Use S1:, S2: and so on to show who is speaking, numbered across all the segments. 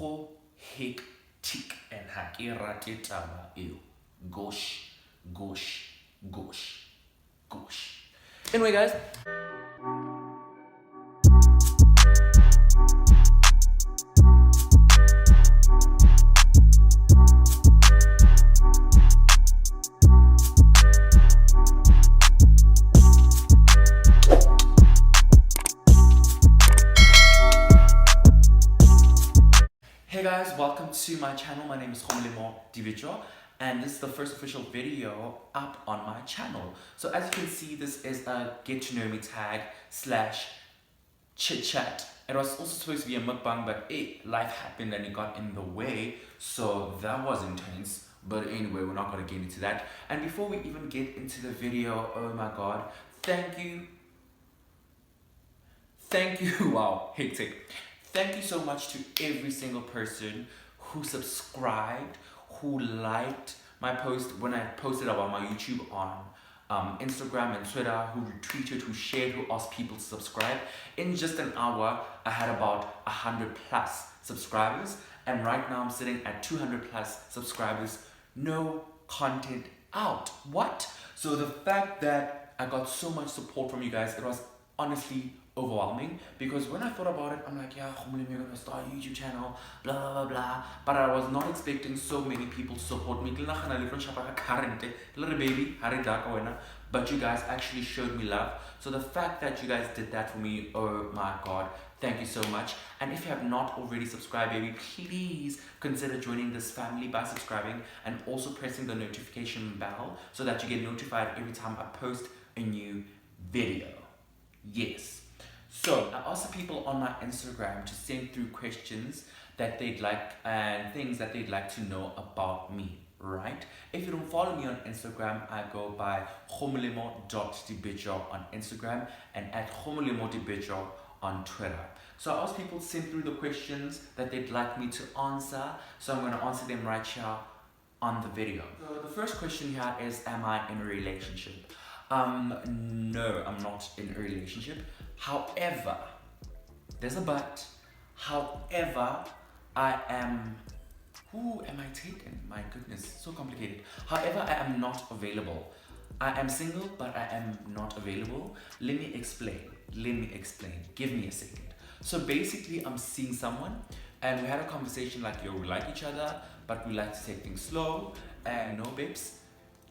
S1: go hectic and ha ke rate taba eo. Gosh. Anyway, guys. Hey guys, welcome to my channel. My name is Gomolemo Dibeco, and this is the first official video up on my channel. So as you can see, this is a get to know me tag / chit chat. It was also supposed to be a mukbang, but life happened and it got in the way, so that was intense. But anyway, we're not going to get into that. And before we even get into the video, oh my god, thank you, wow, hectic. Thank you so much to every single person who subscribed, who liked my post when I posted about my YouTube on Instagram and Twitter, who retweeted, who shared, who asked people to subscribe. In just an hour, I had about 100 plus subscribers, and right now I'm sitting at 200 plus subscribers. No content out. What? So the fact that I got so much support from you guys, it was honestly overwhelming, because when I thought about it, I'm like, yeah, I'm gonna start a YouTube channel, blah blah blah, but I was not expecting so many people to support me. But you guys actually showed me love. So the fact that you guys did that for me, oh my god, thank you so much. And if you have not already subscribed, baby, please consider joining this family by subscribing and also pressing the notification bell so that you get notified every time I post a new video. Yes. So I asked the people on my Instagram to send through questions that they'd like and things that they'd like to know about me, right? If you don't follow me on Instagram, I go by Gomolemo.Dibeco on Instagram and at GomolemoDibeco on Twitter. So I asked people to send through the questions that they'd like me to answer. So I'm going to answer them right here on the video. So the first question here is, am I in a relationship? No, I'm not in a relationship. However, there's a but. However, I am... Who am I taken? My goodness, so complicated. However, I am not available. I am single, but I am not available. Let me explain. Give me a second. So basically, I'm seeing someone, and we had a conversation like, yo, we like each other, but we like to take things slow. And no, babes,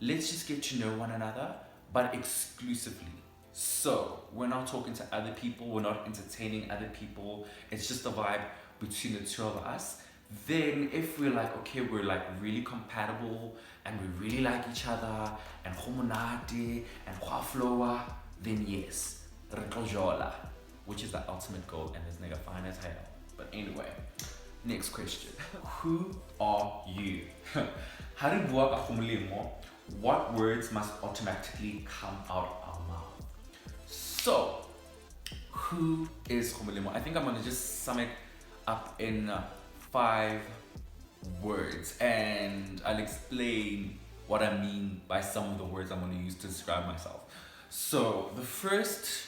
S1: let's just get to know one another, but exclusively. So we're not talking to other people, we're not entertaining other people, it's just a vibe between the two of us. Then if we're like, okay, we're like really compatible and we really like each other and homonate and flowa, then yes, which is the ultimate goal, and this nigga fine as hell. But anyway, next question. Who are you? What words must automatically come out of our mouth? So, who is Gomolemo? I think I'm gonna just sum it up in 5 words, and I'll explain what I mean by some of the words I'm gonna use to describe myself. So, the first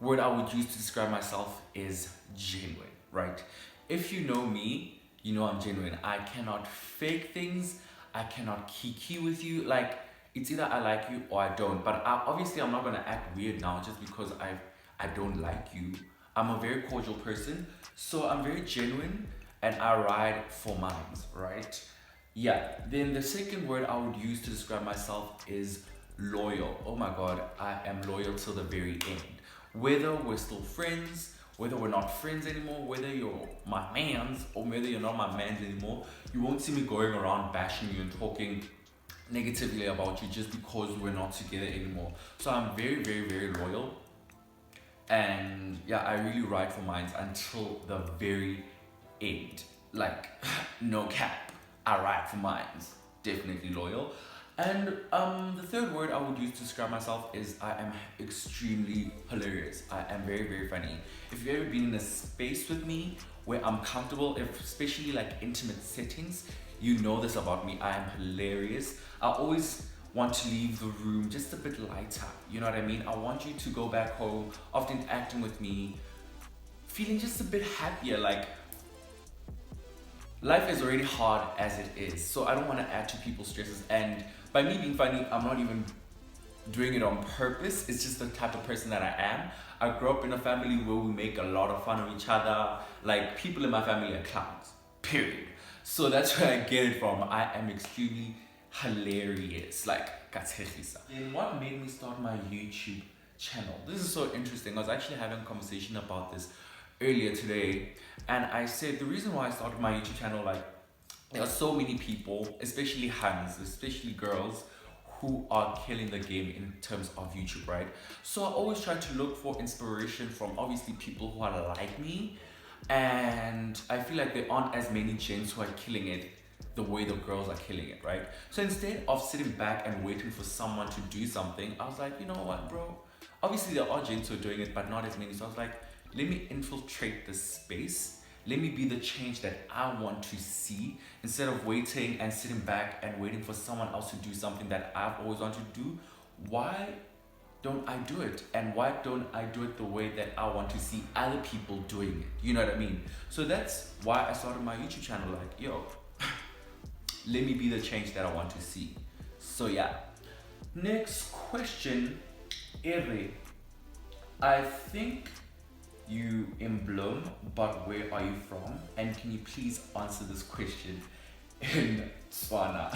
S1: word I would use to describe myself is genuine, right? If you know me, you know I'm genuine. I cannot fake things. I cannot kiki with you. Like, it's either I like you or I don't. But obviously I'm not gonna act weird now just because I don't like you. I'm a very cordial person, so I'm very genuine and I ride for mines, right? Yeah. Then the second word I would use to describe myself is loyal. Oh my god, I am loyal till the very end. Whether we're still friends, whether we're not friends anymore, whether you're my mans or whether you're not my mans anymore, you won't see me going around bashing you and talking negatively about you just because we're not together anymore. So I'm very, very, very loyal. And yeah, I really ride for mine until the very end. Like, no cap, I ride for mine. Definitely loyal. And the third word I would use to describe myself is I am extremely hilarious. I am very, very funny. If you've ever been in a space with me where I'm comfortable, especially like intimate settings, you know this about me. I am hilarious. I always want to leave the room just a bit lighter. You know what I mean? I want you to go back home after interacting with me, feeling just a bit happier. Like, life is already hard as it is, so I don't want to add to people's stresses. And by me being funny, I'm not even doing it on purpose. It's just the type of person that I am. I grew up in a family where we make a lot of fun of each other. Like, people in my family are clowns, period. So that's where I get it from. I am extremely hilarious, like katsegisa. And what made me start my YouTube channel? This is so interesting. I was actually having a conversation about this earlier today, and I said the reason why I started my YouTube channel, like, there are so many people, especially Hans, especially girls, who are killing the game in terms of YouTube, right? So I always try to look for inspiration from obviously people who are like me, and I feel like there aren't as many gents who are killing it the way the girls are killing it, right? So instead of sitting back and waiting for someone to do something, I was like, you know what, bro? Obviously there are gents who are doing it, but not as many. So I was like, let me infiltrate this space. Let me be the change that I want to see, instead of waiting and sitting back and waiting for someone else to do something that I've always wanted to do. Why don't I do it? And why don't I do it the way that I want to see other people doing it? You know what I mean? So that's why I started my YouTube channel. Like, yo, let me be the change that I want to see. So yeah. Next question, Ere. I think you in Bloem, but where are you from? And can you please answer this question in Tswana?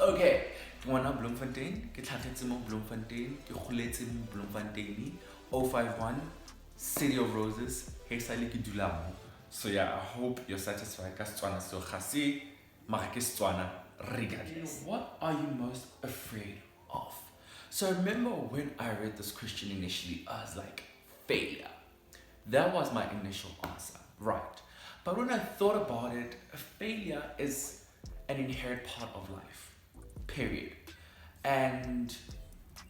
S1: Okay. Ngwana Bloemfontein, ke tlhagetse mo Bloemfontein, ke goletse mo Bloemfontein, 051, City of Roses, haesale ke dula mo. So yeah, I hope you're satisfied ka Setswana so ga se mara ke Setswana regardless. What are you most afraid of? So I remember when I read this question initially, I was like, failure. That was my initial answer, right? But when I thought about it, failure is an inherent part of life, period. And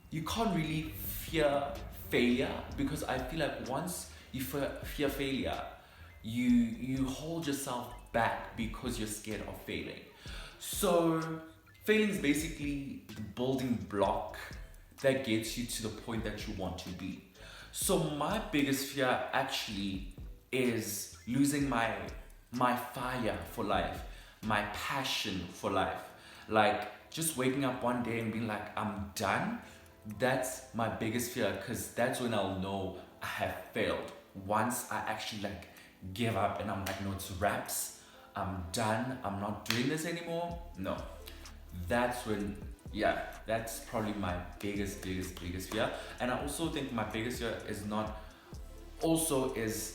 S1: you can't really fear failure, because I feel like once you fear failure, you hold yourself back because you're scared of failing. So failing is basically the building block that gets you to the point that you want to be. So my biggest fear actually is losing my fire for life, my passion for life. Like, just waking up one day and being like, I'm done. That's my biggest fear, because that's when I'll know I have failed. Once I actually like give up and I'm like, no, it's wraps, I'm done, I'm not doing this anymore. No, that's when, yeah, that's probably my biggest fear. And I also think my biggest fear is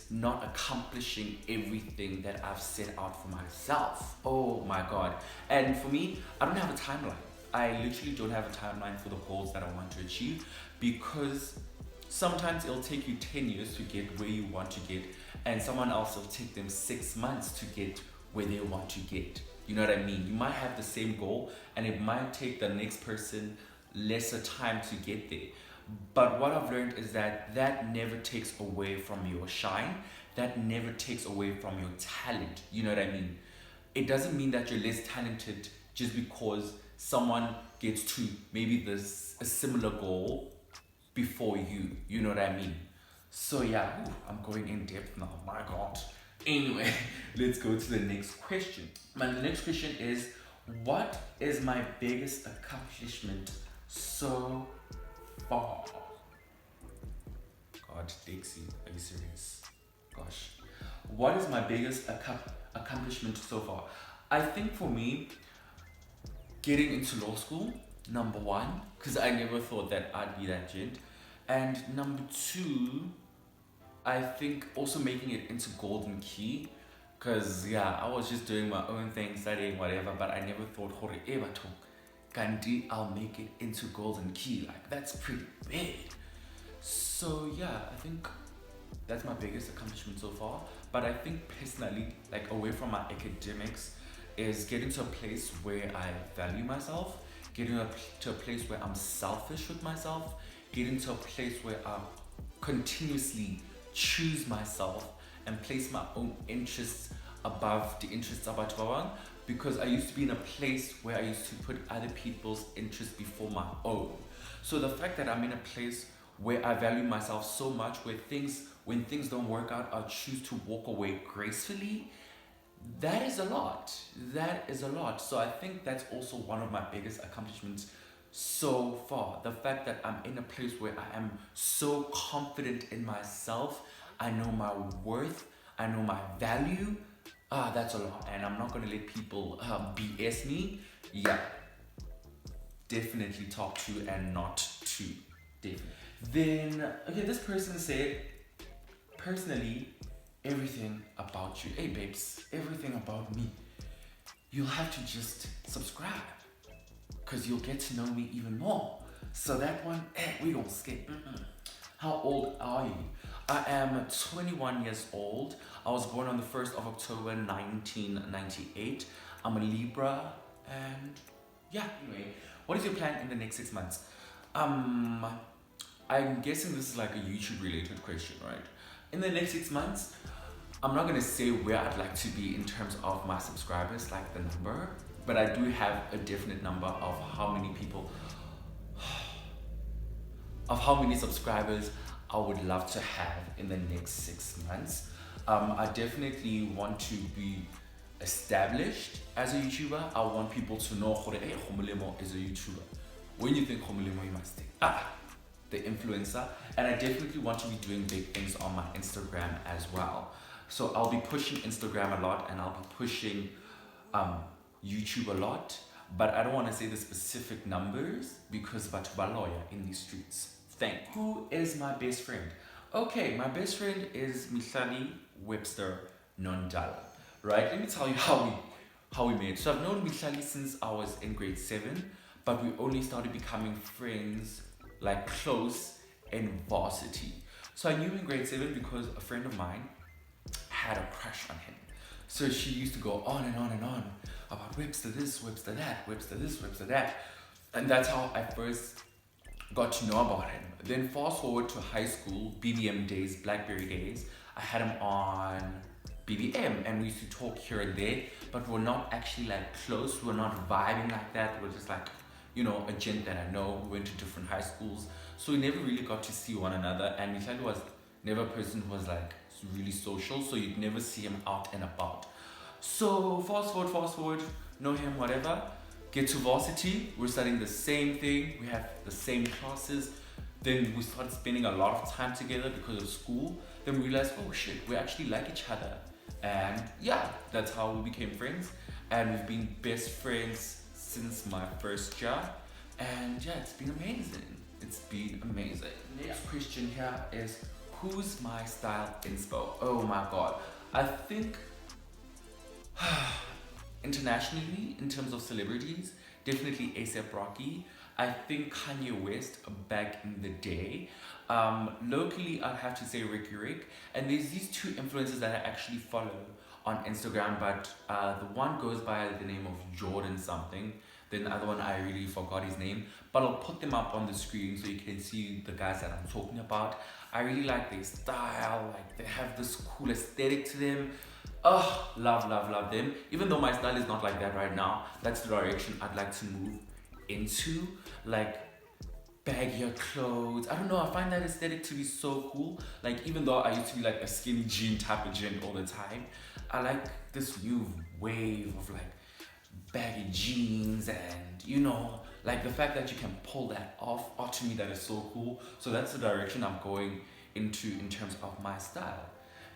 S1: not accomplishing everything that I've set out for myself. Oh my God. And for me, I don't have a timeline. I literally don't have a timeline for the goals that I want to achieve, because sometimes it'll take you 10 years to get where you want to get, and someone else will take them 6 months to get where they want to get. You know what I mean? You might have the same goal, and it might take the next person lesser time to get there. But what I've learned is that never takes away from your shine. That never takes away from your talent. You know what I mean? It doesn't mean that you're less talented just because someone gets to maybe a similar goal before you. You know what I mean? So yeah, I'm going in depth now. My God. Anyway, let's go to the next question. The next question is, what is my biggest accomplishment so far? God, Dixie, are you serious? Gosh. What is my biggest accomplishment so far? I think for me, getting into law school, number one, because I never thought that I'd be that gent. And number two, I think also making it into Golden Key, because yeah, I was just doing my own thing, studying whatever, but I never thought Kandi, I'll make it into Golden Key. Like, that's pretty big. So yeah, I think that's my biggest accomplishment so far. But I think personally, like away from my academics, is getting to a place where I value myself, getting to a place where I'm selfish with myself, getting to a place where I continuously choose myself and place my own interests above the interests of Batuawan, because I used to be in a place where I used to put other people's interests before my own. So the fact that I'm in a place where I value myself so much, where when things don't work out, I'll choose to walk away gracefully, that is a lot. That is a lot. So I think that's also one of my biggest accomplishments so far. The fact that I'm in a place where I am so confident in myself. I know my worth. I know my value. That's a lot. And I'm not going to let people BS me. Yeah. Definitely top 2 and not 2. Definitely. Then, okay, this person said, personally, everything about you. Hey babes, everything about me. You'll have to just subscribe because you'll get to know me even more. So that one, we don't skip. How old are you? I am 21 years old. I was born on the 1st of October 1998. I'm a Libra and yeah, anyway. What is your plan in the next 6 months? I'm guessing this is like a YouTube related question, right? In the next 6 months, I'm not gonna say where I'd like to be in terms of my subscribers, like the number, but I do have a definite number of how many people, of how many subscribers I would love to have in the next 6 months. I definitely want to be established as a YouTuber. I want people to know hey, Gomolemo is a YouTuber. When you think Gomolemo, you must think, the influencer. And I definitely want to be doing big things on my Instagram as well. So I'll be pushing Instagram a lot and I'll be pushing YouTube a lot. But I don't want to say the specific numbers because batho ba lawyer in these streets. Thank you. Who is my best friend? Okay, my best friend is Mihlali Webster Nondala. Right, let me tell you how we met. So I've known Mihlali since I was in grade 7, but we only started becoming friends, like close, in varsity. So I knew him in grade 7 because a friend of mine had a crush on him. So she used to go on and on and on about Webster this, Webster that, Webster this, Webster that. And that's how I first got to know about him. Then fast forward to high school, BBM days, Blackberry days. I had him on BBM and we used to talk here and there, but we're not actually like close. We're not vibing like that. We're just like, you know, a gent that I know. We went to different high schools, so we never really got to see one another. And Mihlali was never a person who was like really social, so you'd never see him out and about. So fast forward, know him, whatever. Get to varsity, we're studying the same thing. We have the same classes. Then we started spending a lot of time together because of school. Then we realized, oh shit, we actually like each other. And yeah, that's how we became friends. And we've been best friends since my first year. And yeah, it's been amazing. It's been amazing. Next question here is, who's my style inspo? Oh my god. I think internationally, in terms of celebrities, definitely A$AP Rocky. I think Kanye West back in the day. Locally, I'd have to say Rick. And there's these 2 influencers that I actually follow on Instagram, but the one goes by the name of Jordan something. Then the other one, I really forgot his name, but I'll put them up on the screen so you can see the guys that I'm talking about. I really like their style, like they have this cool aesthetic to them. Oh, love them. Even though my style is not like that right now, that's the direction I'd like to move into, like baggier clothes. I don't know, I find that aesthetic to be so cool. Like, even though I used to be like a skinny jean type of gent all the time, I like this new wave of like baggy jeans, and you know, like the fact that you can pull that off, to me that is so cool. So that's the direction I'm going into in terms of my style.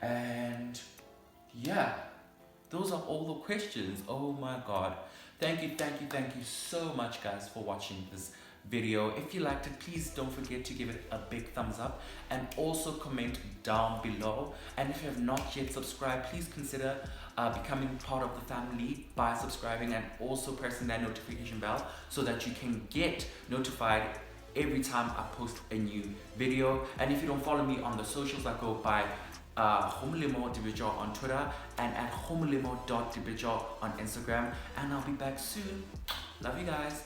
S1: And yeah, those are all the questions. Oh my god, thank you so much guys for watching this video. If you liked it, please don't forget to give it a big thumbs up and also comment down below. And if you have not yet subscribed, please consider becoming part of the family by subscribing and also pressing that notification bell so that you can get notified every time I post a new video. And if you don't follow me on the socials, I go by Gomolemo Dibeco on Twitter and at Gomolemo.Dibeco on Instagram. And I'll be back soon. Love you guys.